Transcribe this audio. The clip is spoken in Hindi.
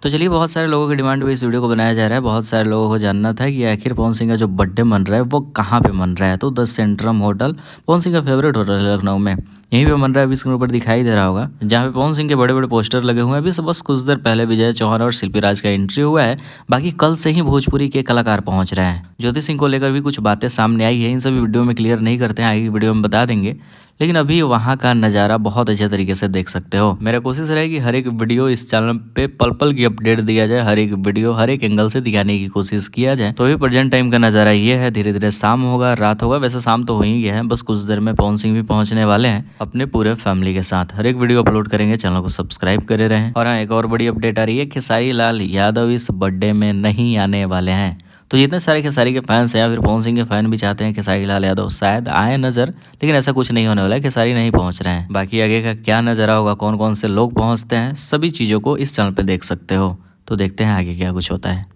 तो चलिए, बहुत सारे लोगों की डिमांड पे इस वीडियो को बनाया जा रहा है। बहुत सारे लोगों को जानना था कि आखिर पवन सिंह का जो बर्थडे मन रहा है वो कहाँ पे मन रहा है। तो the Centrum hotel, Pawan Singh का फेवरेट होटल है लखनऊ में, यहीं पे मन रहा है। अभी स्क्रीन पर दिखाई दे रहा होगा, जहाँ पे पवन सिंह के बड़े बड़े पोस्टर लगे हुए हैं। अभी से बस कुछ देर पहले विजय चौहान और शिल्पी राज का एंट्री हुआ है। बाकी कल से ही भोजपुरी के कलाकार पहुंच रहे हैं। ज्योति सिंह को लेकर भी कुछ बातें सामने आई है, इन सभी वीडियो में क्लियर नहीं करते हैं, आगे की वीडियो में बता देंगे। लेकिन अभी वहाँ का नज़ारा बहुत अच्छे तरीके से देख सकते हो। मेरा कोशिश रहेगी हर एक वीडियो इस चैनल पे पल पल की अपडेट दिया जाए, हर एक वीडियो हर एक एंगल से दिखाने की कोशिश किया जाए। तो अभी प्रेजेंट टाइम का नज़ारा ये है। धीरे धीरे शाम होगा, रात होगा। वैसे शाम तो हो ही गया है, बस कुछ देर में पवन सिंह भी पहुंचने वाले हैं अपने पूरे फैमिली के साथ। हर एक वीडियो अपलोड करेंगे, चैनल को सब्सक्राइब करे रहें। और हाँ, एक और बड़ी अपडेट आ रही है, खेसारी लाल यादव इस बर्थडे में नहीं आने वाले हैं। तो जितने सारे खेसारी के फैंस हैं या फिर पवन सिंह के फैन भी चाहते हैं खेसारी लाल यादव शायद आए नजर, लेकिन ऐसा कुछ नहीं होने वाला है। खेसारी नहीं पहुंच रहे हैं। बाकी आगे का क्या नजरा होगा, कौन कौन से लोग पहुंचते हैं, सभी चीज़ों को इस चैनल पे देख सकते हो। तो देखते हैं आगे क्या कुछ होता है।